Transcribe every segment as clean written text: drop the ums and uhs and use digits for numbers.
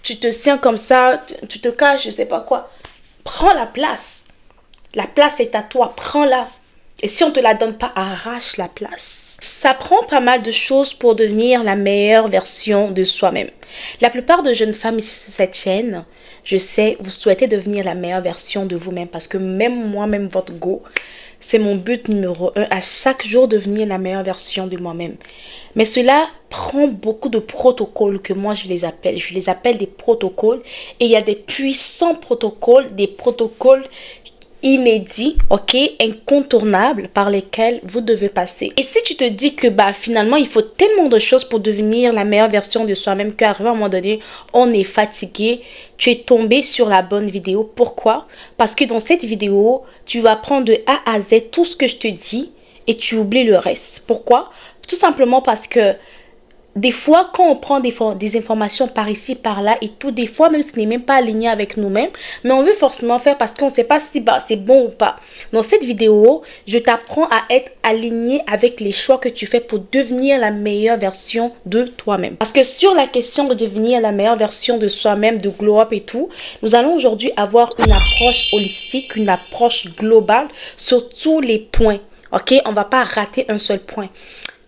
tu te sens comme ça, tu te caches, je sais pas quoi. Prends la place. La place est à toi, prends-la. Et si on ne te la donne pas, arrache la place. Ça prend pas mal de choses pour devenir la meilleure version de soi-même. La plupart de jeunes femmes ici sur cette chaîne, je sais, vous souhaitez devenir la meilleure version de vous-même. Parce que même moi, même votre go, c'est mon but numéro 1, à chaque jour devenir la meilleure version de moi-même. Mais cela prend beaucoup de protocoles que moi je les appelle. Je les appelle des protocoles. Et il y a des puissants protocoles, des protocoles inédits, ok, incontournables par lesquels vous devez passer. Et si tu te dis que finalement il faut tellement de choses pour devenir la meilleure version de soi-même qu'à un moment donné on est fatigué, tu es tombé sur la bonne vidéo. Pourquoi? Parce que dans cette vidéo tu vas prendre de A à Z tout ce que je te dis et tu oublies le reste. Pourquoi? Tout simplement parce que des fois, quand on prend des informations par ici, par là et tout, des fois, même ce n'est même pas aligné avec nous-mêmes, mais on veut forcément faire parce qu'on ne sait pas si c'est bon ou pas. Dans cette vidéo, je t'apprends à être aligné avec les choix que tu fais pour devenir la meilleure version de toi-même. Parce que sur la question de devenir la meilleure version de soi-même, de glow up et tout, nous allons aujourd'hui avoir une approche holistique, une approche globale sur tous les points. Ok, on ne va pas rater un seul point.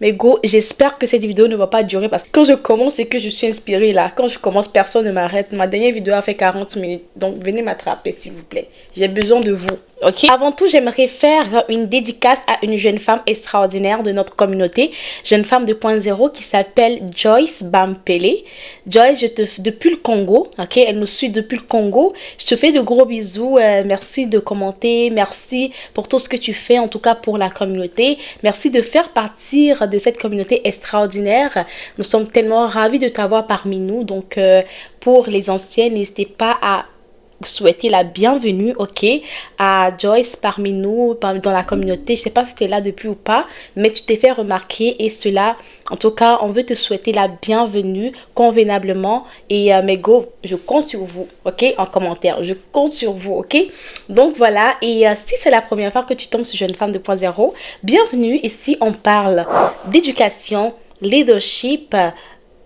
Mais go, j'espère que cette vidéo ne va pas durer parce que quand je commence et que je suis inspirée là, quand je commence, personne ne m'arrête. Ma dernière vidéo a fait 40 minutes. Donc, venez m'attraper s'il vous plaît. J'ai besoin de vous. Ok. Avant tout, j'aimerais faire une dédicace à une jeune femme extraordinaire de notre communauté, jeune femme 2.0 qui s'appelle Joyce Bampele. Joyce, depuis le Congo, ok, elle nous suit depuis le Congo. Je te fais de gros bisous. Merci de commenter, merci pour tout ce que tu fais, en tout cas pour la communauté. Merci de faire partir de cette communauté extraordinaire. Nous sommes tellement ravis de t'avoir parmi nous. Donc, pour les anciennes, n'hésitez pas à souhaiter la bienvenue, ok, à Joyce parmi nous, dans la communauté. Je sais pas si tu es là depuis ou pas, mais tu t'es fait remarquer et cela, en tout cas, on veut te souhaiter la bienvenue convenablement. Et mais go, je compte sur vous, ok, en commentaire. Je compte sur vous, ok. Donc voilà, et si c'est la première fois que tu tombes sur Jeune Femme 2.0, bienvenue. Ici, on parle d'éducation, leadership,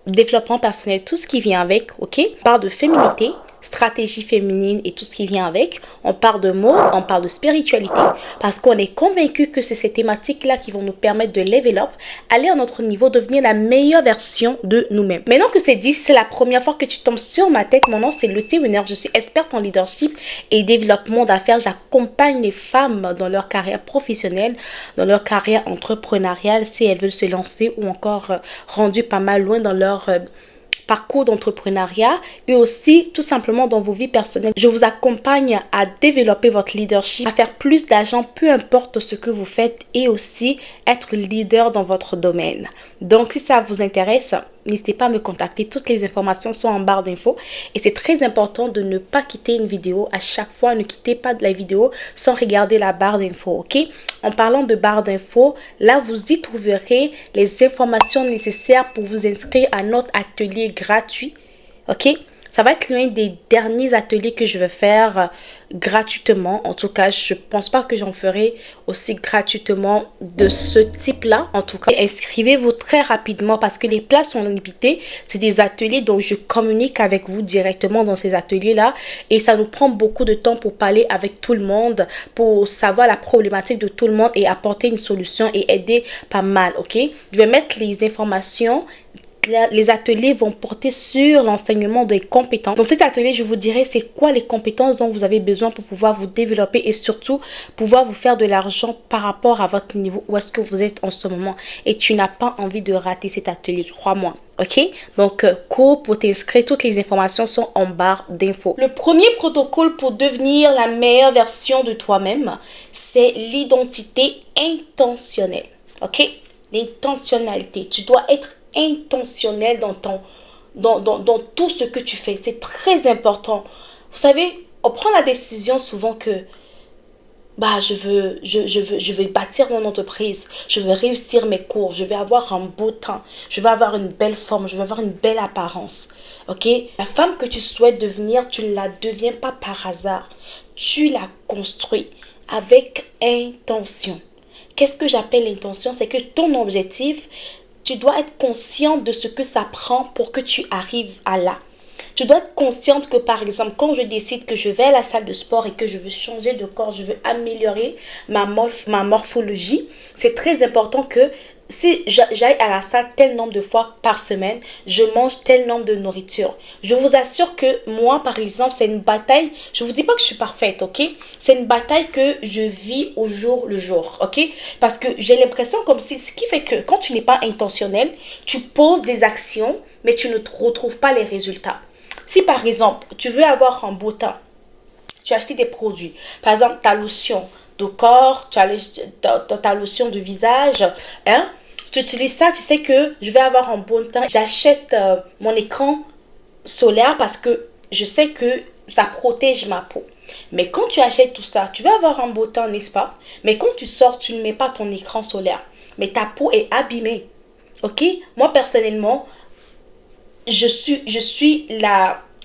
développement personnel, tout ce qui vient avec, ok. On parle de féminité, stratégie féminine et tout ce qui vient avec. On parle de mode, on parle de spiritualité parce qu'on est convaincu que c'est ces thématiques-là qui vont nous permettre de level up, aller à notre niveau, devenir la meilleure version de nous-mêmes. Maintenant que c'est dit, si c'est la première fois que tu tombes sur ma tête, mon nom c'est Lottie Winner, je suis experte en leadership et développement d'affaires. J'accompagne les femmes dans leur carrière professionnelle, dans leur carrière entrepreneuriale si elles veulent se lancer ou encore rendues pas mal loin dans leur parcours d'entrepreneuriat et aussi tout simplement dans vos vies personnelles. Je vous accompagne à développer votre leadership, à faire plus d'argent, peu importe ce que vous faites et aussi être leader dans votre domaine. Donc, si ça vous intéresse, n'hésitez pas à me contacter. Toutes les informations sont en barre d'infos et c'est très important de ne pas quitter une vidéo à chaque fois. Ne quittez pas de la vidéo sans regarder la barre d'infos, ok? En parlant de barre d'infos, là, vous y trouverez les informations nécessaires pour vous inscrire à notre atelier gratuit, ok? Ça va être l'un des derniers ateliers que je vais faire gratuitement. En tout cas, je ne pense pas que j'en ferai aussi gratuitement de ce type-là. En tout cas, inscrivez-vous très rapidement parce que les places sont limitées. C'est des ateliers dont je communique avec vous directement dans ces ateliers-là. Et ça nous prend beaucoup de temps pour parler avec tout le monde, pour savoir la problématique de tout le monde et apporter une solution et aider pas mal, ok? Je vais mettre les informations. Les ateliers vont porter sur l'enseignement des compétences. Dans cet atelier, je vous dirai c'est quoi les compétences dont vous avez besoin pour pouvoir vous développer et surtout pouvoir vous faire de l'argent par rapport à votre niveau, où est-ce que vous êtes en ce moment. Et tu n'as pas envie de rater cet atelier, crois-moi. Ok, donc cours pour t'inscrire, toutes les informations sont en barre d'infos. Le premier protocole pour devenir la meilleure version de toi-même, c'est l'identité intentionnelle. Ok, l'intentionnalité. Tu dois être intentionnel dans tout ce que tu fais. C'est très important. Vous savez, on prend la décision souvent que je veux bâtir mon entreprise, je veux réussir mes cours, je vais avoir un beau temps, je vais avoir une belle forme, je vais avoir une belle apparence. Ok? La femme que tu souhaites devenir, tu ne la deviens pas par hasard. Tu la construis avec intention. Qu'est-ce que j'appelle l'intention? C'est que ton objectif, tu dois être conscient de ce que ça prend pour que tu arrives à là. Tu dois être consciente que, par exemple, quand je décide que je vais à la salle de sport et que je veux changer de corps, je veux améliorer ma morphologie, c'est très important que si j'aille à la salle tel nombre de fois par semaine, je mange tel nombre de nourriture. Je vous assure que moi, par exemple, c'est une bataille. Je vous dis pas que je suis parfaite, ok? C'est une bataille que je vis au jour le jour, ok? Parce que j'ai l'impression comme si, ce qui fait que quand tu n'es pas intentionnel, tu poses des actions, mais tu ne retrouves pas les résultats. Si par exemple, tu veux avoir un beau teint, tu as acheté des produits. Par exemple, ta lotion de corps, tu as ta lotion de visage, hein? Tu utilises ça, tu sais que je vais avoir un bon teint. J'achète mon écran solaire parce que je sais que ça protège ma peau. Mais quand tu achètes tout ça, tu vas avoir un beau teint, n'est-ce pas? Mais quand tu sors, tu ne mets pas ton écran solaire. Mais ta peau est abîmée. Ok? Moi, personnellement, je suis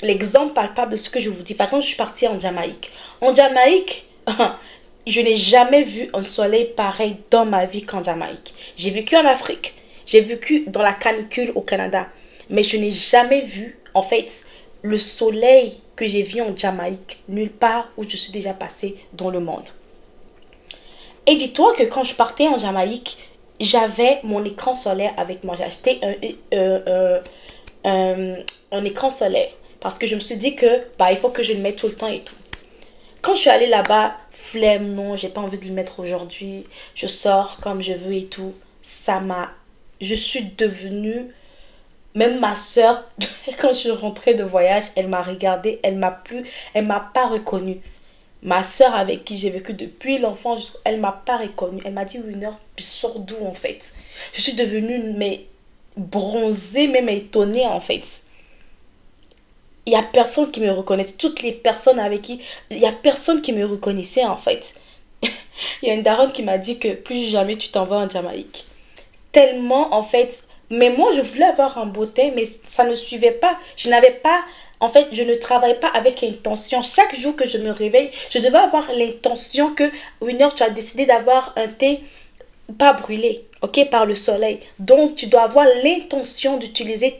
l'exemple palpable de ce que je vous dis. Par exemple, je suis partie en Jamaïque. En Jamaïque, je n'ai jamais vu un soleil pareil dans ma vie qu'en Jamaïque. J'ai vécu en Afrique, j'ai vécu dans la canicule au Canada, mais je n'ai jamais vu, en fait, le soleil que j'ai vu en Jamaïque, nulle part où je suis déjà passée dans le monde. Et dis-toi que quand je partais en Jamaïque, j'avais mon écran solaire avec moi. J'ai acheté un écran solaire parce que je me suis dit que il faut que je le mette tout le temps et tout. Quand je suis allée là-bas, flemme, non, j'ai pas envie de le mettre aujourd'hui. Je sors comme je veux et tout. Je suis devenue, même ma soeur, quand je suis rentrée de voyage, elle m'a regardée, elle m'a pas reconnue. Ma soeur avec qui j'ai vécu depuis l'enfance, elle m'a pas reconnue. Elle m'a dit, Winner, tu sors d'où en fait? Je suis devenue, mais bronzée, même étonnée en fait. Il y a personne qui me reconnaissait. Toutes les personnes avec qui... Il y a personne qui me reconnaissait en fait. Il y a une daronne qui m'a dit que plus jamais tu t'en vas en Jamaïque. Tellement en fait... Mais moi je voulais avoir un beau teint, mais ça ne suivait pas. Je n'avais pas... En fait, je ne travaillais pas avec intention. Chaque jour que je me réveille, je devais avoir l'intention que, Winner, tu as décidé d'avoir un teint pas brûlé, ok, par le soleil. Donc, tu dois avoir l'intention d'utiliser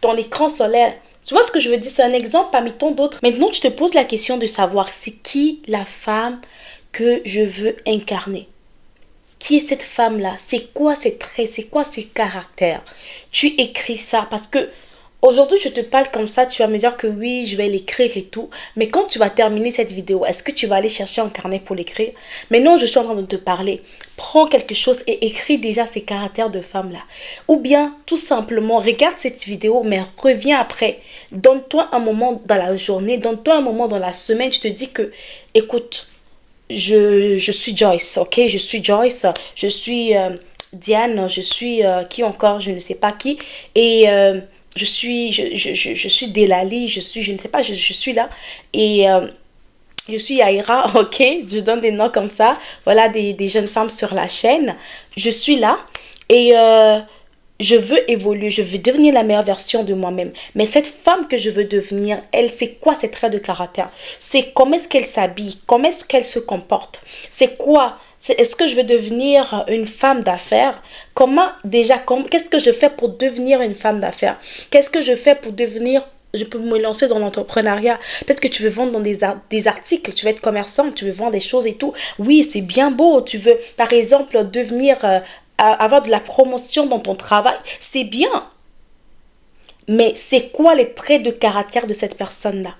ton écran solaire. Tu vois ce que je veux dire? C'est un exemple parmi tant d'autres. Maintenant, tu te poses la question de savoir c'est qui la femme que je veux incarner. Qui est cette femme-là? C'est quoi ses traits? C'est quoi ses caractères? Tu écris ça parce que aujourd'hui, je te parle comme ça, tu vas me dire que oui, je vais l'écrire et tout. Mais quand tu vas terminer cette vidéo, est-ce que tu vas aller chercher un carnet pour l'écrire? Mais non, je suis en train de te parler. Prends quelque chose et écris déjà ces caractères de femme-là. Ou bien, tout simplement, regarde cette vidéo, mais reviens après. Donne-toi un moment dans la journée, donne-toi un moment dans la semaine. Tu te dis que, écoute, je suis Joyce, ok? Je suis Joyce, je suis Diane, je suis qui encore? Je ne sais pas qui. Et... je suis Delali, je ne sais pas, je suis là. Et je suis Aïra, ok? Je donne des noms comme ça. Voilà des jeunes femmes sur la chaîne. Je suis là et je veux évoluer, je veux devenir la meilleure version de moi-même. Mais cette femme que je veux devenir, elle, c'est quoi ses traits de caractère? C'est comment est-ce qu'elle s'habille? Comment est-ce qu'elle se comporte? C'est quoi? Est-ce que je veux devenir une femme d'affaires? Qu'est-ce que je fais pour devenir une femme d'affaires? Qu'est-ce que je fais pour devenir... Je peux me lancer dans l'entrepreneuriat. Peut-être que tu veux vendre dans des articles, tu veux être commerçant, tu veux vendre des choses et tout. Oui, c'est bien beau. Tu veux, par exemple, devenir... avoir de la promotion dans ton travail. C'est bien. Mais c'est quoi les traits de caractère de cette personne-là?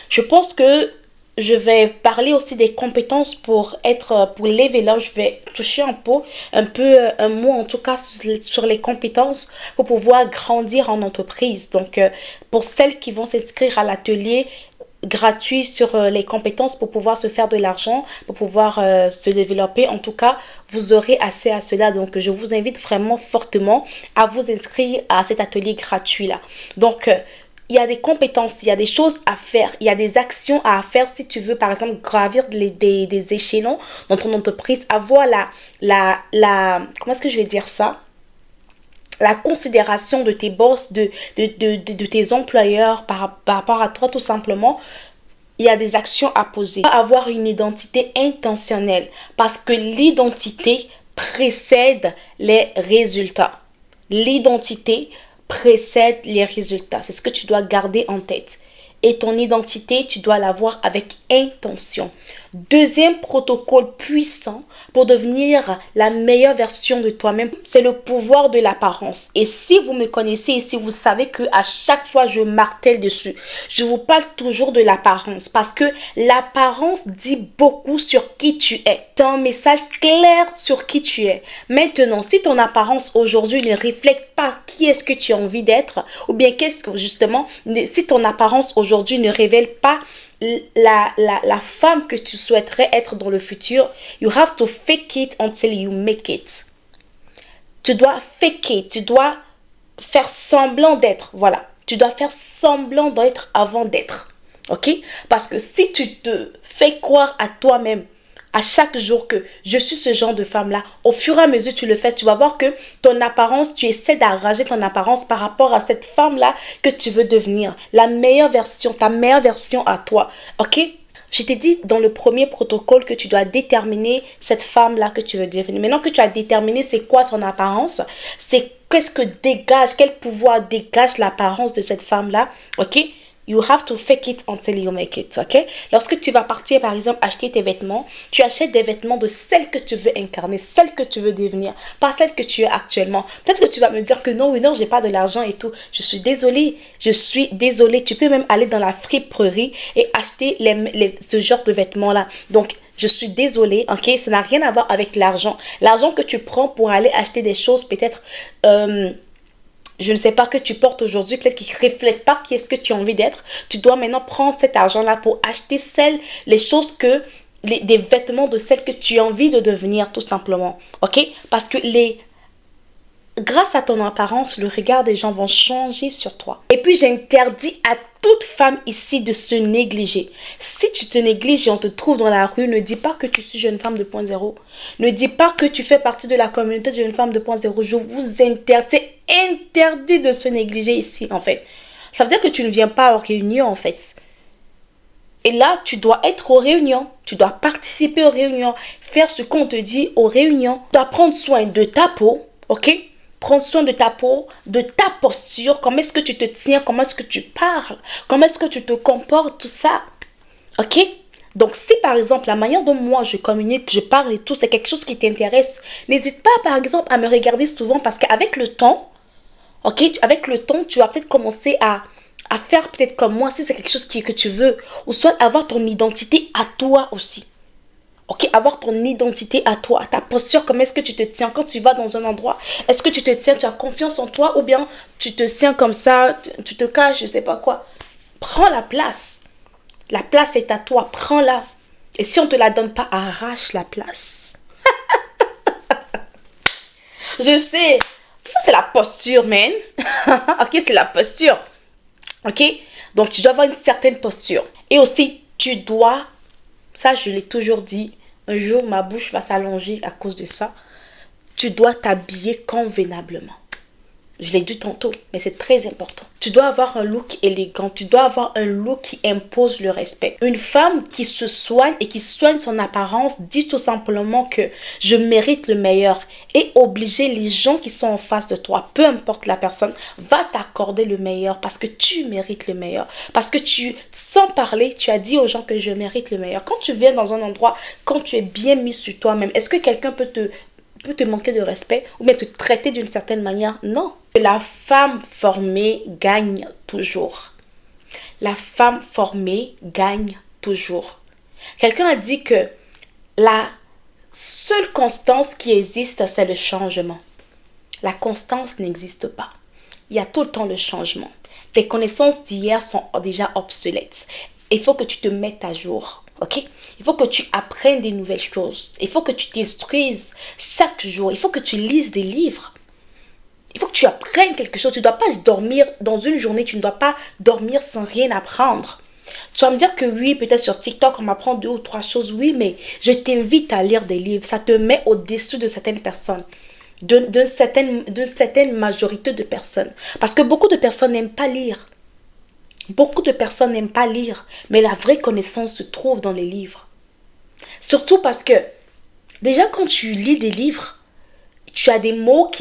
Je pense que je vais parler aussi des compétences pour lever là. Je vais toucher un mot en tout cas sur les compétences pour pouvoir grandir en entreprise. Donc, pour celles qui vont s'inscrire à l'atelier gratuit sur les compétences pour pouvoir se faire de l'argent, pour pouvoir se développer, en tout cas, vous aurez accès à cela. Donc, je vous invite vraiment fortement à vous inscrire à cet atelier gratuit-là. Donc, il y a des compétences, il y a des choses à faire, il y a des actions à faire si tu veux, par exemple, gravir des échelons dans ton entreprise, avoir comment est-ce que je vais dire ça? La considération de tes boss, de tes employeurs par rapport à toi, tout simplement. Il y a des actions à poser. Avoir une identité intentionnelle parce que l'identité précède les résultats. L'identité précède les résultats. C'est ce que tu dois garder en tête. Et ton identité, tu dois l'avoir avec intention. Deuxième protocole puissant pour devenir la meilleure version de toi-même, c'est le pouvoir de l'apparence. Et si vous me connaissez et si vous savez que à chaque fois je martèle dessus, je vous parle toujours de l'apparence parce que l'apparence dit beaucoup sur qui tu es. C'est un message clair sur qui tu es. Maintenant, si ton apparence aujourd'hui ne reflète pas qui est-ce que tu as envie d'être, ou bien qu'est-ce que justement, si ton apparence aujourd'hui ne révèle pas la femme que tu souhaiterais être dans le futur, you have to fake it until you make it. Tu dois fake it, tu dois faire semblant d'être, voilà. Tu dois faire semblant d'être avant d'être, ok? Parce que si tu te fais croire à toi-même à chaque jour que je suis ce genre de femme-là, au fur et à mesure que tu le fais, tu vas voir que ton apparence, tu essaies d'arranger ton apparence par rapport à cette femme-là que tu veux devenir. La meilleure version, ta meilleure version à toi. Ok? Je t'ai dit dans le premier protocole que tu dois déterminer cette femme-là que tu veux devenir. Maintenant que tu as déterminé c'est quoi son apparence, c'est qu'est-ce que dégage, quel pouvoir dégage l'apparence de cette femme-là. Ok? You have to fake it until you make it, ok? Lorsque tu vas partir, par exemple, acheter tes vêtements, tu achètes des vêtements de celle que tu veux incarner, celle que tu veux devenir, pas celle que tu es actuellement. Peut-être que tu vas me dire que non, oui, non, j'ai pas de l'argent et tout. Je suis désolée, Tu peux même aller dans la friperie et acheter ce genre de vêtements-là. Donc, je suis désolée, ok? Ça n'a rien à voir avec l'argent. L'argent que tu prends pour aller acheter des choses, peut-être... je ne sais pas que tu portes aujourd'hui, peut-être qu'il ne reflète pas qui est-ce que tu as envie d'être. Tu dois maintenant prendre cet argent-là pour acheter les choses des vêtements de celles que tu as envie de devenir, tout simplement. Ok? Parce que grâce à ton apparence, le regard des gens vont changer sur toi. Et puis, j'interdis à toute femme ici de se négliger. Si tu te négliges et on te trouve dans la rue, ne dis pas que tu suis jeune femme 2.0. Ne dis pas que tu fais partie de la communauté de jeune femme 2.0. Je vous interdis de se négliger ici, en fait. Ça veut dire que tu ne viens pas aux réunions, en fait. Et là, tu dois être aux réunions. Tu dois participer aux réunions. Faire ce qu'on te dit aux réunions. Tu dois prendre soin de ta peau, ok? Prends soin de ta peau, de ta posture, comment est-ce que tu te tiens, comment est-ce que tu parles, comment est-ce que tu te comportes, tout ça. Ok? Donc, si par exemple, la manière dont moi je communique, je parle et tout, c'est quelque chose qui t'intéresse, n'hésite pas par exemple à me regarder souvent parce qu'avec le temps, ok, avec le temps, tu vas peut-être commencer à faire peut-être comme moi si c'est quelque chose que tu veux, ou soit avoir ton identité à toi aussi. Ok, avoir ton identité à toi, ta posture, comment est-ce que tu te tiens quand tu vas dans un endroit. Est-ce que tu te tiens, tu as confiance en toi ou bien tu te tiens comme ça, tu te caches, je sais pas quoi. Prends la place. La place est à toi, prends-la. Et si on ne te la donne pas, arrache la place. Je sais, tout ça c'est la posture, man. Ok, c'est la posture. Ok, donc tu dois avoir une certaine posture. Et aussi, tu dois... Ça, je l'ai toujours dit. Un jour, ma bouche va s'allonger à cause de ça. Tu dois t'habiller convenablement. Je l'ai dit tantôt, mais c'est très important. Tu dois avoir un look élégant. Tu dois avoir un look qui impose le respect. Une femme qui se soigne et qui soigne son apparence dit tout simplement que je mérite le meilleur. Et obliger les gens qui sont en face de toi, peu importe la personne, va t'accorder le meilleur parce que tu mérites le meilleur. Parce que sans parler, tu as dit aux gens que je mérite le meilleur. Quand tu viens dans un endroit, quand tu es bien mis sur toi-même, est-ce que quelqu'un peut te manquer de respect ou bien te traiter d'une certaine manière? Non. La femme formée gagne toujours. La femme formée gagne toujours. Quelqu'un a dit que la seule constance qui existe, c'est le changement. La constance n'existe pas. Il y a tout le temps le changement. Tes connaissances d'hier sont déjà obsolètes. Il faut que tu te mettes à jour. Ok? Il faut que tu apprennes des nouvelles choses. Il faut que tu t'instruises chaque jour. Il faut que tu lises des livres. Il faut que tu apprennes quelque chose. Tu ne dois pas dormir dans une journée. Tu ne dois pas dormir sans rien apprendre. Tu vas me dire que oui, peut-être sur TikTok, on m'apprend 2 ou 3 choses. Oui, mais je t'invite à lire des livres. Ça te met au-dessus de certaines personnes. D'une certaine majorité de personnes. Parce que beaucoup de personnes n'aiment pas lire. Beaucoup de personnes n'aiment pas lire. Mais la vraie connaissance se trouve dans les livres. Surtout parce que, déjà quand tu lis des livres, tu as des mots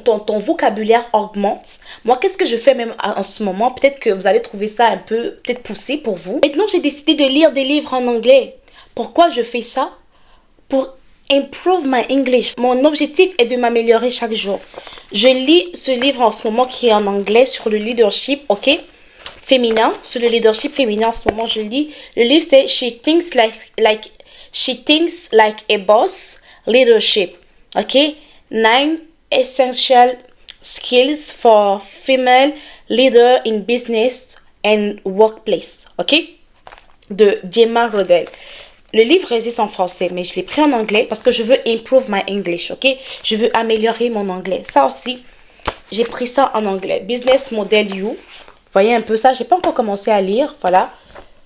ton vocabulaire augmente. Moi, qu'est-ce que je fais même en ce moment? Peut-être que vous allez trouver ça un peu, peut-être poussé pour vous. Maintenant, j'ai décidé de lire des livres en anglais. Pourquoi je fais ça? Pour improve my English. Mon objectif est de m'améliorer chaque jour. Je lis ce livre en ce moment qui est en anglais sur le leadership, ok? Féminin, sur le leadership féminin en ce moment, je lis. Le livre, c'est She Thinks Like a Boss, Leadership. Ok? 9 essential skills for female leader in business and workplace. Ok? De Gemma Rodel. Le livre existe en français, mais je l'ai pris en anglais parce que je veux improve my English. Ok? Je veux améliorer mon anglais. Ça aussi, j'ai pris ça en anglais. Business Model You. Vous voyez un peu ça? J'ai pas encore commencé à lire. Voilà.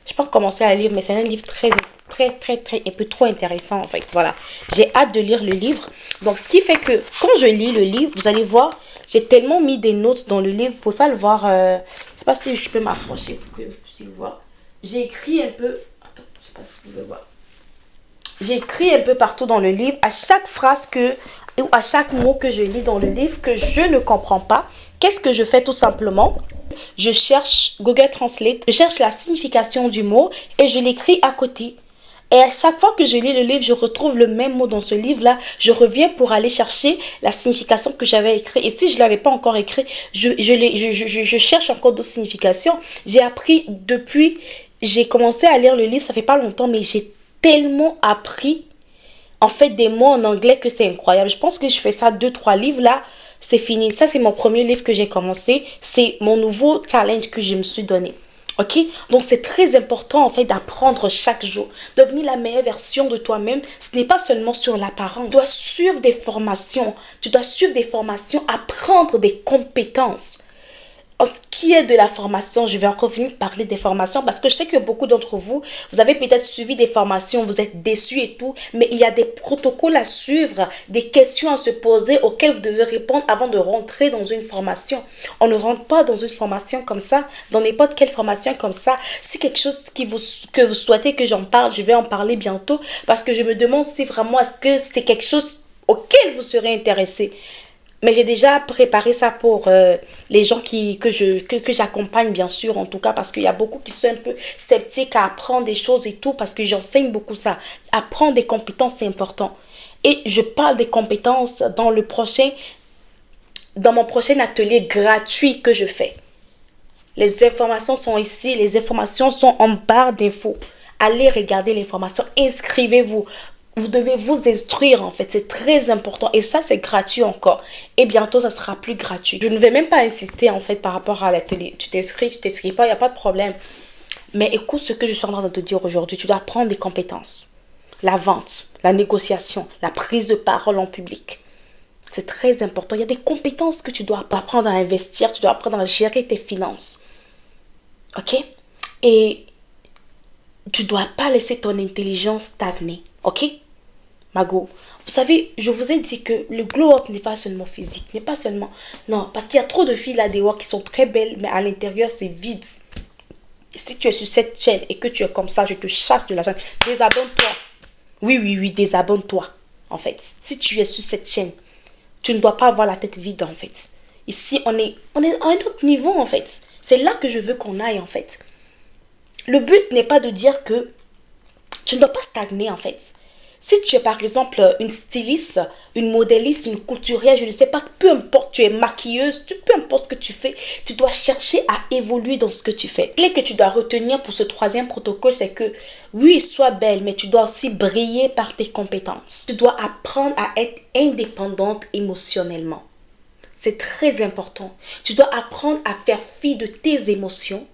J'ai pas commencé à lire, mais c'est un livre très, un peu trop intéressant, en fait. Voilà. J'ai hâte de lire le livre. Donc, ce qui fait que, quand je lis le livre, vous allez voir, j'ai tellement mis des notes dans le livre. Vous pouvez pas le voir. Je sais pas si je peux m'approcher pour que vous puissiez voir. J'ai écrit un peu. Attends, je sais pas si vous pouvez voir. J'ai écrit un peu partout dans le livre. À chaque phrase ou à chaque mot que je lis dans le livre que je ne comprends pas, qu'est-ce que je fais tout simplement? Je cherche Google Translate, je cherche la signification du mot et je l'écris à côté. Et à chaque fois que je lis le livre, je retrouve le même mot dans ce livre-là. Je reviens pour aller chercher la signification que j'avais écrite. Et si je ne l'avais pas encore écrit, je cherche encore d'autres significations. J'ai appris depuis, j'ai commencé à lire le livre, ça fait pas longtemps, mais j'ai tellement appris en fait des mots en anglais que c'est incroyable. Je pense que je fais ça 2-3 livres là. C'est fini. Ça, c'est mon premier livre que j'ai commencé. C'est mon nouveau challenge que je me suis donné. Ok? Donc, c'est très important, en fait, d'apprendre chaque jour. Devenir la meilleure version de toi-même. Ce n'est pas seulement sur l'apparence. Tu dois suivre des formations. Tu dois suivre des formations, apprendre des compétences. En ce qui est de la formation, je vais en revenir parler des formations parce que je sais que beaucoup d'entre vous, vous avez peut-être suivi des formations, vous êtes déçus et tout, mais il y a des protocoles à suivre, des questions à se poser auxquelles vous devez répondre avant de rentrer dans une formation. On ne rentre pas dans une formation comme ça, dans n'importe quelle formation comme ça. C'est quelque chose que vous souhaitez que j'en parle, je vais en parler bientôt parce que je me demande si vraiment est-ce que c'est quelque chose auquel vous serez intéressé. Mais j'ai déjà préparé ça pour les gens que j'accompagne, bien sûr, en tout cas, parce qu'il y a beaucoup qui sont un peu sceptiques à apprendre des choses et tout, parce que j'enseigne beaucoup ça. Apprendre des compétences, c'est important. Et je parle des compétences dans mon prochain atelier gratuit que je fais. Les informations sont ici, les informations sont en barre d'infos. Allez regarder l'information, inscrivez-vous. Vous devez vous instruire en fait, c'est très important et ça c'est gratuit encore et bientôt ça sera plus gratuit. Je ne vais même pas insister en fait par rapport à l'atelier. Tu t'inscris pas, il n'y a pas de problème. Mais écoute ce que je suis en train de te dire aujourd'hui, tu dois apprendre des compétences. La vente, la négociation, la prise de parole en public. C'est très important, il y a des compétences que tu dois apprendre à investir, tu dois apprendre à gérer tes finances. Ok? Et tu ne dois pas laisser ton intelligence stagner. Ok? Mago, vous savez, je vous ai dit que le glow-up n'est pas seulement physique, n'est pas seulement... Non, parce qu'il y a trop de filles là dehors qui sont très belles, mais à l'intérieur, c'est vide. Si tu es sur cette chaîne et que tu es comme ça, je te chasse de la chaîne. Désabonne-toi. Oui, désabonne-toi, en fait. Si tu es sur cette chaîne, tu ne dois pas avoir la tête vide, en fait. Ici, on est à un autre niveau, en fait. C'est là que je veux qu'on aille, en fait. Le but n'est pas de dire que tu ne dois pas stagner, en fait. Si tu es par exemple une styliste, une modéliste, une couturière, je ne sais pas, peu importe, tu es maquilleuse, peu importe ce que tu fais, tu dois chercher à évoluer dans ce que tu fais. La clé que tu dois retenir pour ce troisième protocole, c'est que oui, sois belle, mais tu dois aussi briller par tes compétences. Tu dois apprendre à être indépendante émotionnellement. C'est très important. Tu dois apprendre à faire fi de tes émotions,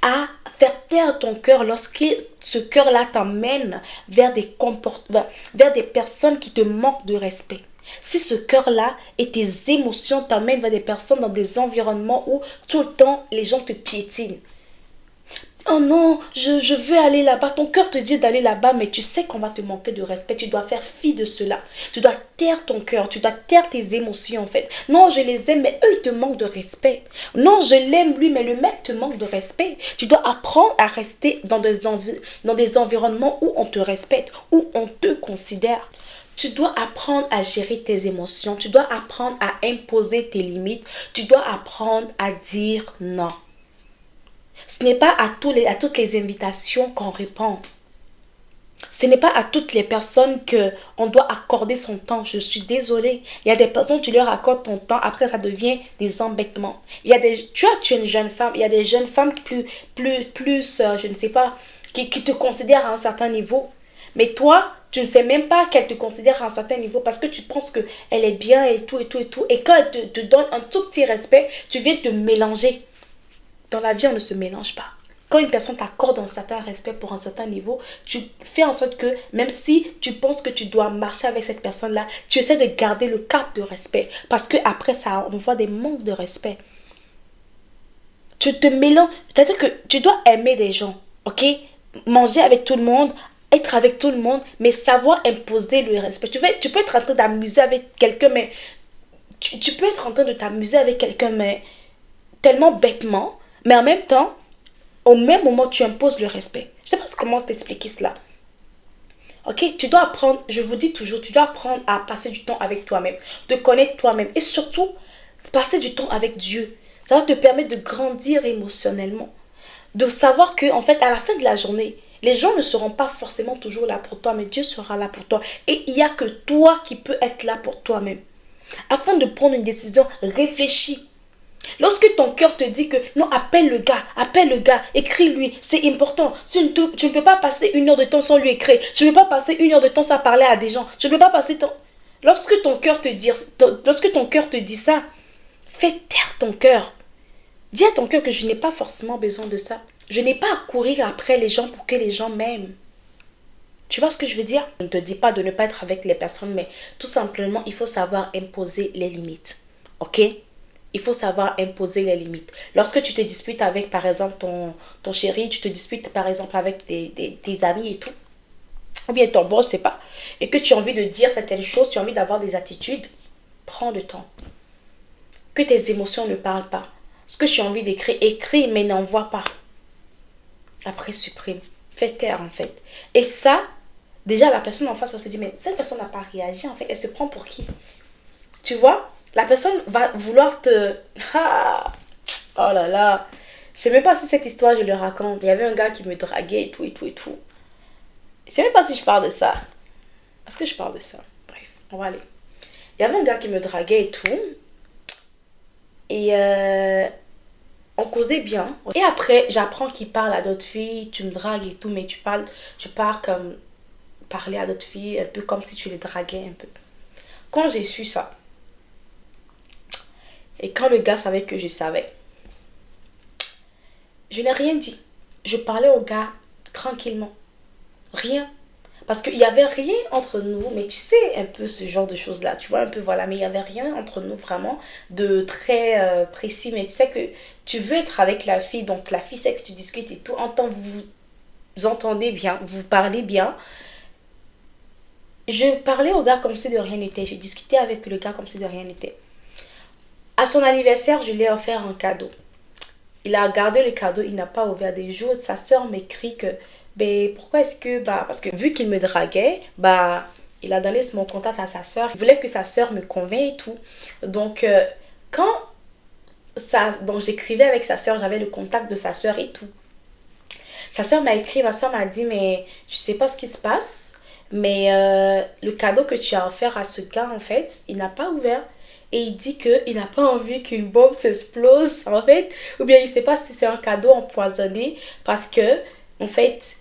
à faire taire ton cœur lorsque ce cœur-là t'emmène vers des personnes qui te manquent de respect. Si ce cœur-là et tes émotions t'emmènent vers des personnes dans des environnements où tout le temps les gens te piétinent. Oh non, je veux aller là-bas. Ton cœur te dit d'aller là-bas, mais tu sais qu'on va te manquer de respect. Tu dois faire fi de cela. Tu dois taire ton cœur. Tu dois taire tes émotions, en fait. Non, je les aime, mais eux, ils te manquent de respect. Non, je l'aime, lui, mais le mec te manque de respect. Tu dois apprendre à rester dans des environnements où on te respecte, où on te considère. Tu dois apprendre à gérer tes émotions. Tu dois apprendre à imposer tes limites. Tu dois apprendre à dire non. Ce n'est pas à toutes les invitations qu'on répond. Ce n'est pas à toutes les personnes que on doit accorder son temps. Je suis désolée. Il y a des personnes, tu leur accordes ton temps, après ça devient des embêtements. Il y a des, tu es une jeune femme, il y a des jeunes femmes je ne sais pas, qui te considèrent à un certain niveau. Mais toi, tu ne sais même pas qu'elle te considère à un certain niveau parce que tu penses qu'elle est bien et tout et tout et tout. Et quand elle te donne un tout petit respect, tu viens te mélanger. Dans la vie, on ne se mélange pas. Quand une personne t'accorde un certain respect pour un certain niveau, tu fais en sorte que même si tu penses que tu dois marcher avec cette personne-là, tu essaies de garder le cap de respect. Parce que après ça, on voit des manques de respect. Tu te mélanges. C'est-à-dire que tu dois aimer des gens, ok? Manger avec tout le monde, être avec tout le monde, mais savoir imposer le respect. Tu peux être en train d'amuser avec quelqu'un, mais tu peux être en train de t'amuser avec quelqu'un, mais tellement bêtement, mais en même temps, au même moment, tu imposes le respect. Je ne sais pas comment t'expliquer cela. Ok, tu dois apprendre, je vous dis toujours, tu dois apprendre à passer du temps avec toi-même, te connaître toi-même et surtout, passer du temps avec Dieu. Ça va te permettre de grandir émotionnellement. De savoir que, en fait, à la fin de la journée, les gens ne seront pas forcément toujours là pour toi, mais Dieu sera là pour toi. Et il n'y a que toi qui peux être là pour toi-même. Afin de prendre une décision, réfléchis. Lorsque ton cœur te dit que non, appelle le gars, écris-lui, c'est important. Tu ne peux pas passer 1 heure de temps sans lui écrire. Tu ne peux pas passer 1 heure de temps sans parler à des gens. Tu ne peux pas passer ton... Lorsque ton cœur te dit ça, fais taire ton cœur. Dis à ton cœur que je n'ai pas forcément besoin de ça. Je n'ai pas à courir après les gens pour que les gens m'aiment. Tu vois ce que je veux dire? Je ne te dis pas de ne pas être avec les personnes, mais tout simplement, il faut savoir imposer les limites. Ok? Il faut savoir imposer les limites. Lorsque tu te disputes avec, par exemple, ton chéri, tu te disputes, par exemple, avec tes amis et tout, ou bien ton boss, je sais pas, et que tu as envie de dire certaines choses, tu as envie d'avoir des attitudes, prends le temps. Que tes émotions ne parlent pas. Ce que tu as envie d'écrire, écris, mais n'envoie pas. Après, supprime. Fais taire, en fait. Et ça, déjà, la personne en face, elle se dit, mais cette personne n'a pas réagi, en fait. Elle se prend pour qui? Tu vois? La personne va vouloir te... Ah, oh là là. Je sais même pas si cette histoire, je le raconte. Il y avait un gars qui me draguait et tout, et tout, et tout. Je sais même pas si je parle de ça. Est-ce que je parle de ça? Bref, on va aller. Il y avait un gars qui me draguait et tout. Et on causait bien. Et après, j'apprends qu'il parle à d'autres filles. Tu me dragues et tout, mais tu pars comme... Parler à d'autres filles, un peu comme si tu les draguais un peu. Quand j'ai su ça, et quand le gars savait que je savais, je n'ai rien dit. Je parlais au gars tranquillement. Rien. Parce qu'il n'y avait rien entre nous, mais tu sais un peu ce genre de choses-là, tu vois un peu, voilà, mais il n'y avait rien entre nous vraiment de très précis, mais tu sais que tu veux être avec la fille, donc la fille sait que tu discutes et tout, en tant que vous entendez bien, vous parlez bien. Je parlais au gars comme si de rien n'était, je discutais avec le gars comme si de rien n'était. À son anniversaire, je lui ai offert un cadeau. Il a gardé le cadeau, il n'a pas ouvert. Des jours, sa soeur m'écrit que, ben, pourquoi est-ce que, bah, parce que vu qu'il me draguait, bah, il a donné mon contact à sa soeur. Il voulait que sa soeur me convainc et tout. Donc, donc j'écrivais avec sa soeur, j'avais le contact de sa soeur et tout. Sa soeur m'a écrit, ma soeur m'a dit, mais je sais pas ce qui se passe, mais le cadeau que tu as offert à ce gars, en fait, il n'a pas ouvert. Et il dit qu'il n'a pas envie qu'une bombe s'explose, en fait. Ou bien il ne sait pas si c'est un cadeau empoisonné. Parce que, en fait,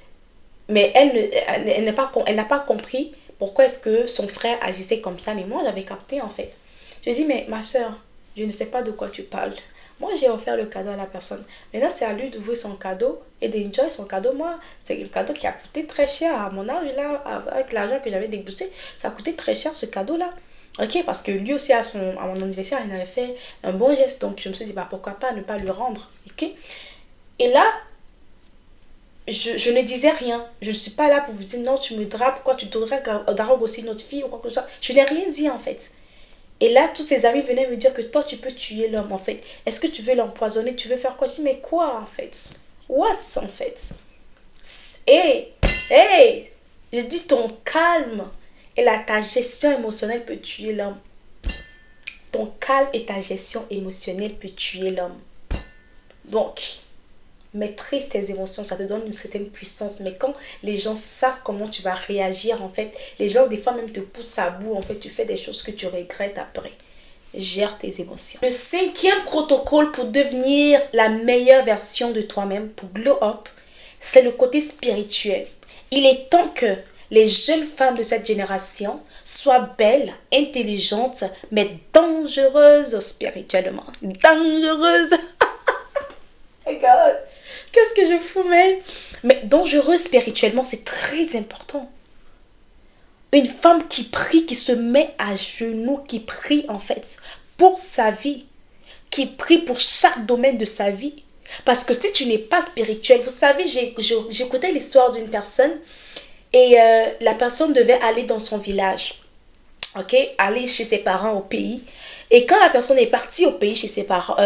mais elle n'a pas compris pourquoi est-ce que son frère agissait comme ça. Mais moi, j'avais capté, en fait. Je dis, mais ma soeur, je ne sais pas de quoi tu parles. Moi, j'ai offert le cadeau à la personne. Maintenant, c'est à lui d'ouvrir son cadeau et d'enjoy son cadeau. Moi, c'est un cadeau qui a coûté très cher à mon âge, là, avec l'argent que j'avais déboursé. Ça a coûté très cher, ce cadeau-là. Ok, parce que lui aussi, à mon anniversaire, il avait fait un bon geste. Donc, je me suis dit, bah, pourquoi pas ne pas lui rendre. Ok. Et là, je ne disais rien. Je ne suis pas là pour vous dire, non, tu me dragues, pourquoi tu dragues aussi notre fille ou quoi que ce soit. Je n'ai rien dit, en fait. Et là, tous ses amis venaient me dire que toi, tu peux tuer l'homme, en fait. Est-ce que tu veux l'empoisonner? Tu veux faire quoi? Je dis, mais quoi, en fait? What, en fait? Hey, hey! Je dis ton calme. Et là, ta gestion émotionnelle peut tuer l'homme. Ton calme et ta gestion émotionnelle peut tuer l'homme. Donc, maîtrise tes émotions, ça te donne une certaine puissance. Mais quand les gens savent comment tu vas réagir, en fait, les gens, des fois, même te poussent à bout. En fait, tu fais des choses que tu regrettes après. Gère tes émotions. Le 5e protocole pour devenir la meilleure version de toi-même, pour glow up, c'est le côté spirituel. Il est temps que les jeunes femmes de cette génération soient belles, intelligentes, mais dangereuses spirituellement. Dangereuses. Oh my God. Qu'est-ce que je fous, mais dangereuse spirituellement, c'est très important. Une femme qui prie, qui se met à genoux, qui prie en fait pour sa vie, qui prie pour chaque domaine de sa vie. Parce que si tu n'es pas spirituel, vous savez, j'écoutais l'histoire d'une personne et la personne devait aller dans son village, ok, aller chez ses parents au pays. Et quand la personne est partie au pays chez ses parents,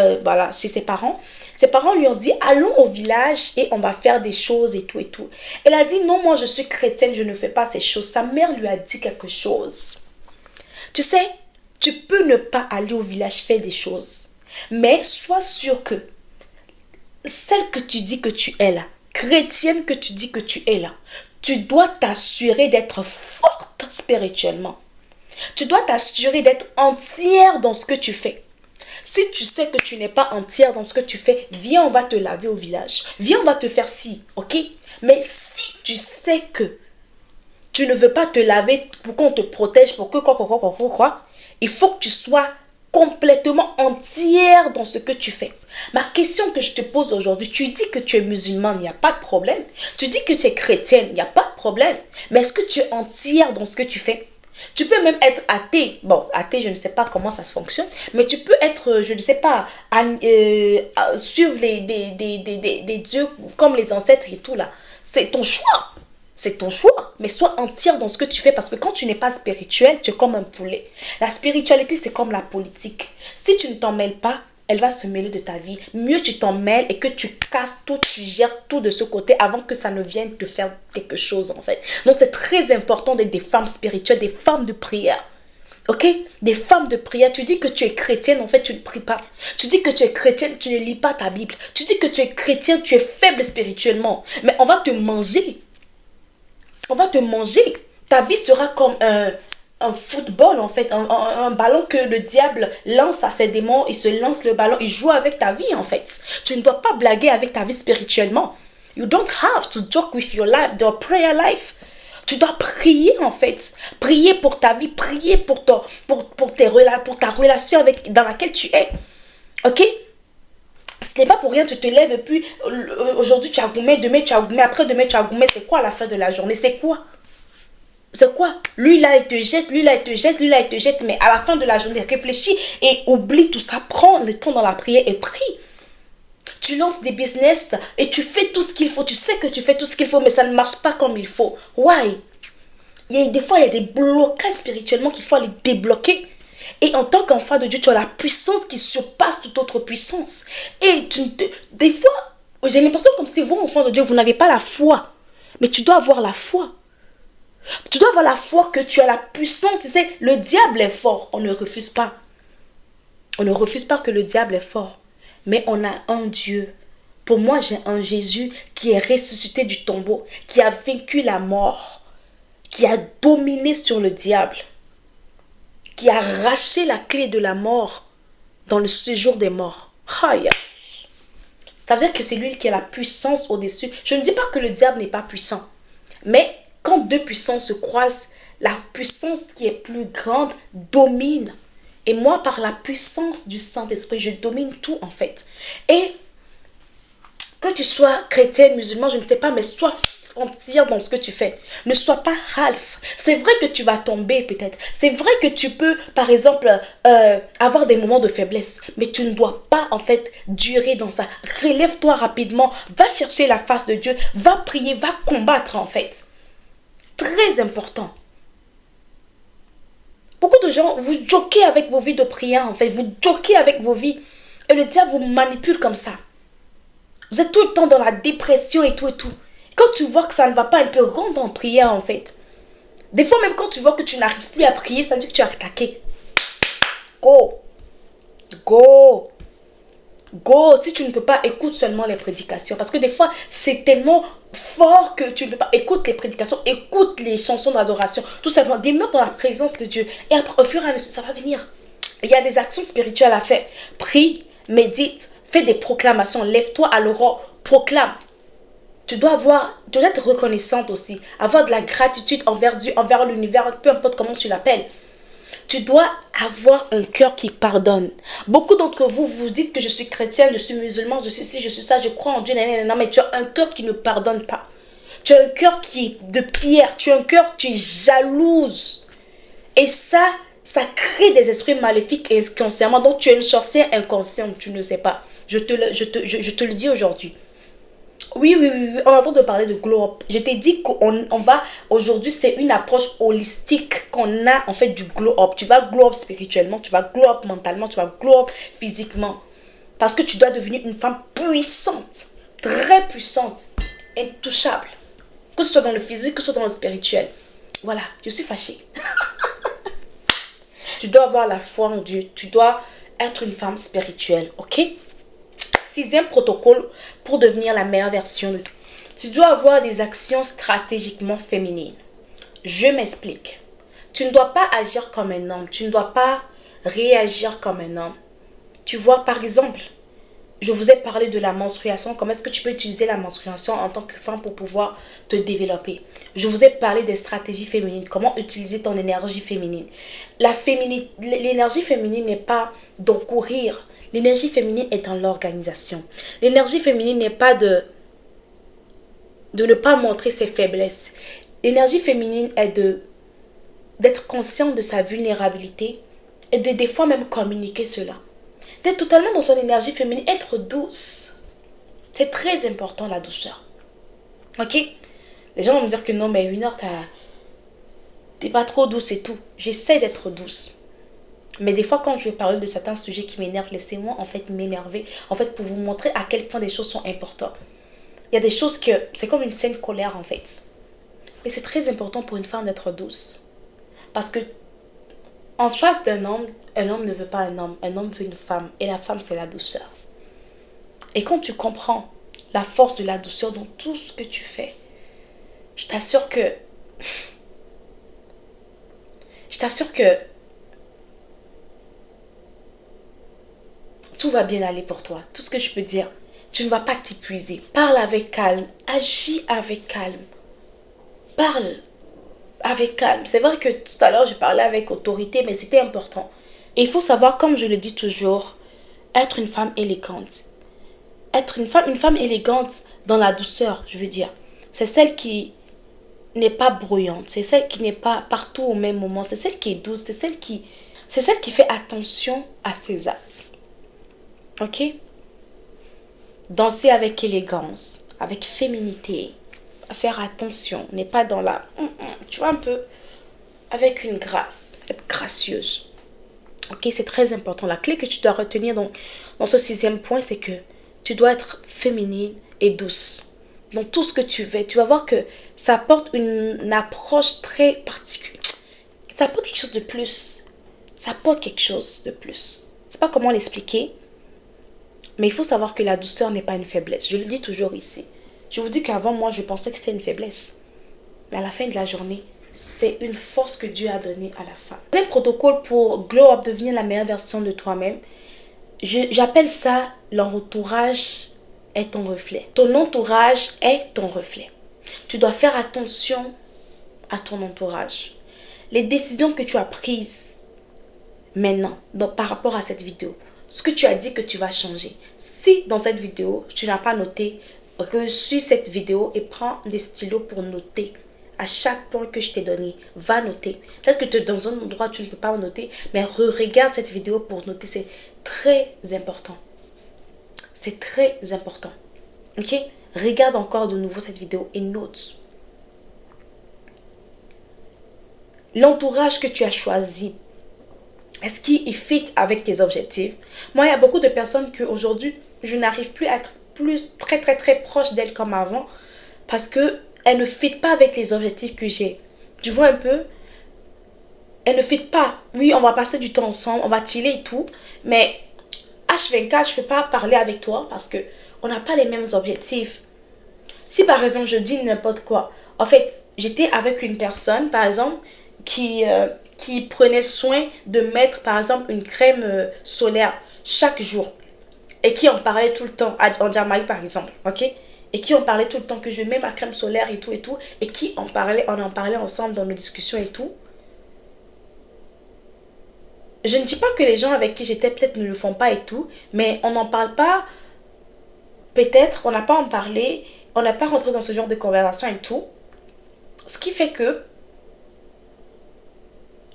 ses parents lui ont dit allons au village et on va faire des choses et tout et tout. Elle a dit non, moi je suis chrétienne, je ne fais pas ces choses. Sa mère lui a dit quelque chose. Tu sais, tu peux ne pas aller au village faire des choses, mais sois sûr que celle que tu dis que tu es là, chrétienne que tu dis que tu es là, tu dois t'assurer d'être forte spirituellement. Tu dois t'assurer d'être entière dans ce que tu fais. Si tu sais que tu n'es pas entière dans ce que tu fais, viens, on va te laver au village. Viens, on va te faire ci, ok? Mais si tu sais que tu ne veux pas te laver pour qu'on te protège, pour que quoi, il faut que tu sois complètement entière dans ce que tu fais. Ma question que je te pose aujourd'hui, tu dis que tu es musulmane, il n'y a pas de problème. Tu dis que tu es chrétienne, il n'y a pas de problème. Mais est-ce que tu es entière dans ce que tu fais? Tu peux même être athée. Bon, athée, je ne sais pas comment ça se fonctionne. Mais tu peux être, je ne sais pas, suivre des dieux comme les ancêtres et tout là. C'est ton choix. C'est ton choix. Mais sois entière dans ce que tu fais. Parce que quand tu n'es pas spirituel, tu es comme un poulet. La spiritualité, c'est comme la politique. Si tu ne t'en mêles pas, elle va se mêler de ta vie. Mieux tu t'en mêles et que tu casses tout, tu gères tout de ce côté avant que ça ne vienne te faire quelque chose en fait. Donc c'est très important d'être des femmes spirituelles, des femmes de prière. Ok? Des femmes de prière. Tu dis que tu es chrétienne, en fait tu ne pries pas. Tu dis que tu es chrétienne, tu ne lis pas ta Bible. Tu dis que tu es chrétienne, tu es faible spirituellement. Mais on va te manger. On va te manger. Ta vie sera comme un football en fait, un ballon que le diable lance à ses démons, il se lance le ballon, il joue avec ta vie en fait. Tu ne dois pas blaguer avec ta vie spirituellement. You don't have to joke with your life, your prayer life. Tu dois prier en fait, prier pour ta vie, prier pour ta relation dans laquelle tu es. Ok? Ce n'est pas pour rien, tu te lèves et puis aujourd'hui tu as goumé, demain tu as goumé, après demain tu as goumé. C'est quoi à la fin de la journée? C'est quoi? C'est quoi? Lui là il te jette, lui là il te jette, lui là il te jette. Mais à la fin de la journée, réfléchis et oublie tout ça. Prends le temps dans la prière et prie. Tu lances des business et tu fais tout ce qu'il faut. Tu sais que tu fais tout ce qu'il faut, mais ça ne marche pas comme il faut. Why? Des fois, il y a des blocages spirituellement qu'il faut aller débloquer. Et en tant qu'enfant de Dieu, tu as la puissance qui surpasse toute autre puissance. Et des fois, j'ai l'impression comme si vous, enfants de Dieu, vous n'avez pas la foi. Mais tu dois avoir la foi. Tu dois avoir la foi que tu as la puissance. Tu sais, le diable est fort. On ne refuse pas. On ne refuse pas que le diable est fort. Mais on a un Dieu. Pour moi, j'ai un Jésus qui est ressuscité du tombeau, qui a vaincu la mort, qui a dominé sur le diable, qui a arraché la clé de la mort dans le séjour des morts. Aïe. Ça veut dire que c'est lui qui a la puissance au-dessus. Je ne dis pas que le diable n'est pas puissant. Mais quand deux puissances se croisent, la puissance qui est plus grande domine. Et moi, par la puissance du Saint-Esprit, je domine tout en fait. Et que tu sois chrétien, musulman, je ne sais pas, mais sois entière dans ce que tu fais. Ne sois pas half. C'est vrai que tu vas tomber peut-être. C'est vrai que tu peux, par exemple, avoir des moments de faiblesse. Mais tu ne dois pas, en fait, durer dans ça. Relève-toi rapidement. Va chercher la face de Dieu. Va prier. Va combattre, en fait. Très important. Beaucoup de gens, vous jokez avec vos vies de prière, en fait. Vous jokez avec vos vies. Et le diable vous manipule comme ça. Vous êtes tout le temps dans la dépression et tout et tout. Quand tu vois que ça ne va pas, un peu rentre en prière en fait. Des fois, même quand tu vois que tu n'arrives plus à prier, ça dit que tu as attaqué. Go. Go. Go. Si tu ne peux pas, écoute seulement les prédications. Parce que des fois, c'est tellement fort que tu ne peux pas. Écoute les prédications, écoute les chansons d'adoration. Tout simplement, demeure dans la présence de Dieu. Et après, au fur et à mesure, ça va venir. Il y a des actions spirituelles à faire. Prie, médite, fais des proclamations. Lève-toi à l'aurore, proclame. Tu dois être reconnaissante aussi. Avoir de la gratitude envers Dieu, envers l'univers, peu importe comment tu l'appelles. Tu dois avoir un cœur qui pardonne. Beaucoup d'entre vous, vous dites que je suis chrétienne, je suis musulmane, je suis ci, je suis ça, je crois en Dieu, non, mais tu as un cœur qui ne pardonne pas. Tu as un cœur qui est de pierre, tu as un cœur, tu es jalouse. Et ça crée des esprits maléfiques et inconsciemment. Donc tu es une sorcière inconsciente, tu ne sais pas. Je te le dis aujourd'hui. Oui, on est en train de parler de glow up. Je t'ai dit qu'on va, aujourd'hui, c'est une approche holistique qu'on a, en fait, du glow up. Tu vas glow up spirituellement, tu vas glow up mentalement, tu vas glow up physiquement. Parce que tu dois devenir une femme puissante, très puissante, intouchable. Que ce soit dans le physique, que ce soit dans le spirituel. Voilà, je suis fâchée. Tu dois avoir la foi en Dieu. Tu dois être une femme spirituelle, ok? 6e protocole pour devenir la meilleure version de toi. Tu dois avoir des actions stratégiquement féminines. Je m'explique. Tu ne dois pas agir comme un homme. Tu ne dois pas réagir comme un homme. Tu vois, par exemple, je vous ai parlé de la menstruation. Comment est-ce que tu peux utiliser la menstruation en tant que femme pour pouvoir te développer? Je vous ai parlé des stratégies féminines. Comment utiliser ton énergie féminine. L'énergie féminine n'est pas d'encourir. L'énergie féminine est dans l'organisation. L'énergie féminine n'est pas de ne pas montrer ses faiblesses. L'énergie féminine est d'être consciente de sa vulnérabilité et de des fois même communiquer cela. D'être totalement dans son énergie féminine, être douce. C'est très important la douceur. Ok? Les gens vont me dire que non, mais une heure, t'es pas trop douce et tout. J'essaie d'être douce. Mais des fois, quand je parle de certains sujets qui m'énervent, laissez-moi en fait m'énerver. En fait, pour vous montrer à quel point des choses sont importantes. Il y a des choses que c'est comme une saine colère en fait. Mais c'est très important pour une femme d'être douce. Parce que en face d'un homme, un homme ne veut pas un homme veut une femme. Et la femme, c'est la douceur. Et quand tu comprends la force de la douceur dans tout ce que tu fais, je t'assure que tout va bien aller pour toi. Tout ce que je peux dire, tu ne vas pas t'épuiser. Parle avec calme. Agis avec calme. Parle avec calme. C'est vrai que tout à l'heure, je parlais avec autorité, mais c'était important. Et il faut savoir, comme je le dis toujours, être une femme élégante. Être une femme élégante dans la douceur, je veux dire. C'est celle qui n'est pas bruyante. C'est celle qui n'est pas partout au même moment. C'est celle qui est douce. C'est celle qui fait attention à ses actes. Ok? Danser avec élégance, avec féminité, faire attention, n'est pas dans la... tu vois un peu, avec une grâce, être gracieuse. Ok, c'est très important. La clé que tu dois retenir dans ce 6e point, c'est que tu dois être féminine et douce. Dans tout ce que tu fais, tu vas voir que ça apporte une approche très particulière. Ça apporte quelque chose de plus. Ça apporte quelque chose de plus. Je ne sais pas comment l'expliquer. Mais il faut savoir que la douceur n'est pas une faiblesse. Je le dis toujours ici. Je vous dis qu'avant, moi, je pensais que c'était une faiblesse. Mais à la fin de la journée, c'est une force que Dieu a donnée à la femme. Un protocole pour glow up, devenir la meilleure version de toi-même. J'appelle ça l'entourage est ton reflet. Ton entourage est ton reflet. Tu dois faire attention à ton entourage. Les décisions que tu as prises maintenant par rapport à cette vidéo, ce que tu as dit que tu vas changer. Si dans cette vidéo, tu n'as pas noté, reçu cette vidéo et prends des stylos pour noter. À chaque point que je t'ai donné, va noter. Peut-être que dans un endroit, tu ne peux pas noter, mais regarde cette vidéo pour noter. C'est très important. C'est très important. Ok? Regarde encore de nouveau cette vidéo et note. L'entourage que tu as choisi, est-ce qu'il fit avec tes objectifs? Moi, il y a beaucoup de personnes qu'aujourd'hui, je n'arrive plus à être très proche d'elles comme avant parce qu'elles ne fit pas avec les objectifs que j'ai. Tu vois un peu? Elle ne fait pas. Oui, on va passer du temps ensemble, on va chiller et tout. Mais H24, je ne peux pas parler avec toi parce que on n'a pas les mêmes objectifs. Si par exemple je dis n'importe quoi, en fait, j'étais avec une personne, par exemple, qui prenait soin de mettre, par exemple, une crème solaire chaque jour et qui en parlait tout le temps, en Jamaïque par exemple, ok? Et qui en parlait tout le temps que je mets ma crème solaire et tout, et qui en parlait, on en parlait ensemble dans nos discussions et tout. Je ne dis pas que les gens avec qui j'étais peut-être ne le font pas et tout, mais on n'en parle pas, peut-être, on n'a pas en parlé, on n'a pas rentré dans ce genre de conversation et tout. Ce qui fait que,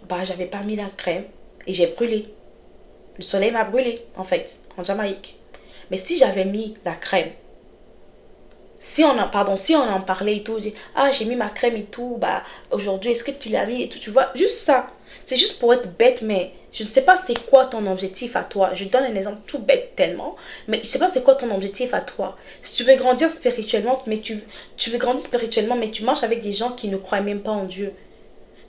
bah, j'avais pas mis la crème et j'ai brûlé. Le soleil m'a brûlé, en fait, en Jamaïque. Mais si j'avais mis la crème, si on en parlait et tout, ah, j'ai mis ma crème et tout, bah, aujourd'hui, est-ce que tu l'as mis et tout, tu vois, juste ça. C'est juste pour être bête, mais je ne sais pas c'est quoi ton objectif à toi. Je donne un exemple tout bête tellement, mais je sais pas c'est quoi ton objectif à toi. Si tu veux grandir spirituellement, mais tu veux grandir spirituellement, mais tu marches avec des gens qui ne croient même pas en Dieu.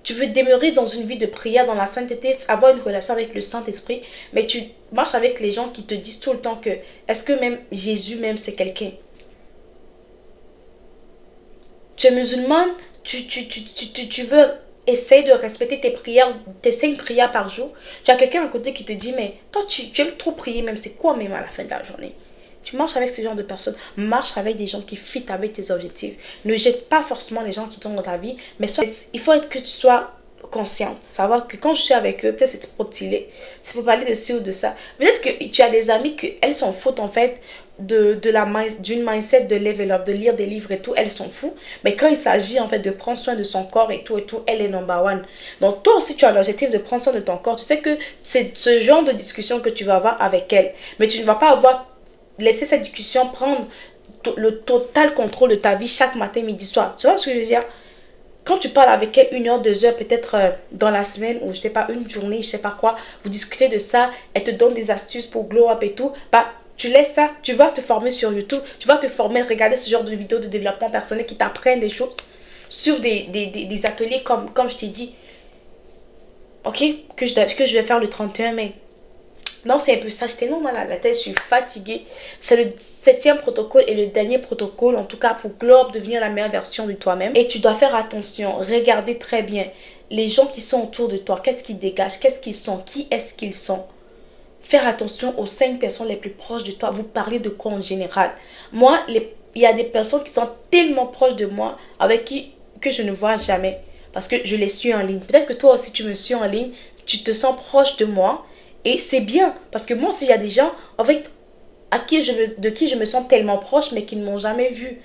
Tu veux demeurer dans une vie de prière, dans la sainteté, avoir une relation avec le Saint-Esprit, mais tu marches avec les gens qui te disent tout le temps que est-ce que même Jésus même c'est quelqu'un? Tu es musulmane, tu veux essayer de respecter tes prières, tes 5 prières par jour. Tu as quelqu'un à côté qui te dit mais toi tu aimes trop prier même, c'est quoi même à la fin de la journée? Tu marches avec ce genre de personnes, marche avec des gens qui fit avec tes objectifs. Ne jette pas forcément les gens qui sont dans ta vie, mais il faut être que tu sois consciente. Savoir que quand je suis avec eux, peut-être c'est trop stylé. C'est pour parler de ci ou de ça. Peut-être que tu as des amis qu'elles s'en foutent en fait d'une mindset de level up, de lire des livres et tout, elles s'en foutent. Mais quand il s'agit en fait de prendre soin de son corps et tout, elle est number one. Donc toi aussi tu as l'objectif de prendre soin de ton corps. Tu sais que c'est ce genre de discussion que tu vas avoir avec elle. Mais tu ne vas pas avoir laisser cette discussion prendre le total contrôle de ta vie chaque matin, midi, soir. Tu vois ce que je veux dire? Quand tu parles avec elle 1 heure, 2 heures, peut-être dans la semaine ou je sais pas, une journée, je sais pas quoi, vous discutez de ça, elle te donne des astuces pour glow up et tout, bah tu laisses ça, tu vas te former sur YouTube, tu vas te former, regarder ce genre de vidéos de développement personnel qui t'apprennent des choses sur des ateliers comme je t'ai dit, ok, que je vais faire le 31 mai. Non, c'est un peu ça. J'étais tellement mal à la tête, je suis fatiguée. C'est le 7e protocole et le dernier protocole, en tout cas pour Globe, devenir la meilleure version de toi-même. Et tu dois faire attention, regarder très bien les gens qui sont autour de toi. Qu'est-ce qu'ils dégagent? Qu'est-ce qu'ils sont? Qui est-ce qu'ils sont? Faire attention aux 5 personnes les plus proches de toi. Vous parlez de quoi en général? Moi, il y a des personnes qui sont tellement proches de moi avec qui que je ne vois jamais. Parce que je les suis en ligne. Peut-être que toi aussi tu me suis en ligne. Tu te sens proche de moi. Et c'est bien, parce que moi aussi, il y a des gens avec, de qui je me sens tellement proche, mais qui ne m'ont jamais vu.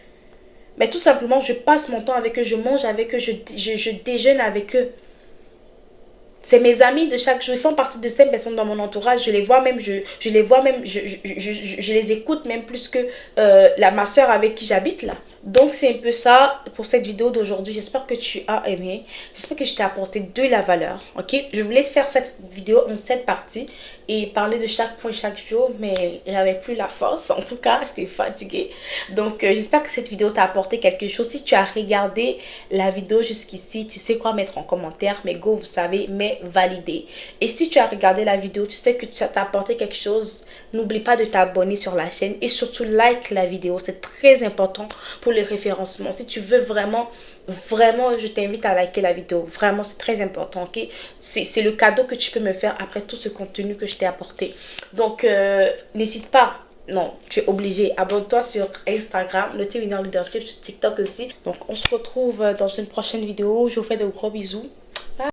Mais tout simplement, je passe mon temps avec eux, je mange avec eux, je déjeune avec eux. C'est mes amis de chaque jour. Ils font partie de ces personnes dans mon entourage. Je les vois même, je les vois même, je les écoute même plus que ma soeur avec qui j'habite là. Donc c'est un peu ça pour cette vidéo d'aujourd'hui. J'espère que tu as aimé. J'espère que je t'ai apporté de la valeur. Ok, je vous laisse faire cette vidéo en 7 parties et parler de chaque point chaque jour. Mais j'avais plus la force. En tout cas, j'étais fatiguée. Donc j'espère que cette vidéo t'a apporté quelque chose. Si tu as regardé la vidéo jusqu'ici, tu sais quoi mettre en commentaire. Mais go, vous savez, mais valider. Et si tu as regardé la vidéo, tu sais que ça t'a apporté quelque chose. N'oublie pas de t'abonner sur la chaîne et surtout like la vidéo. C'est très important pour le référencement. Si tu veux vraiment, je t'invite à liker la vidéo. Vraiment, c'est très important, ok? C'est le cadeau que tu peux me faire après tout ce contenu que je t'ai apporté. Donc, n'hésite pas. Non, tu es obligé. Abonne-toi sur Instagram, le Winner Leadership, sur TikTok aussi. Donc, on se retrouve dans une prochaine vidéo. Je vous fais de gros bisous.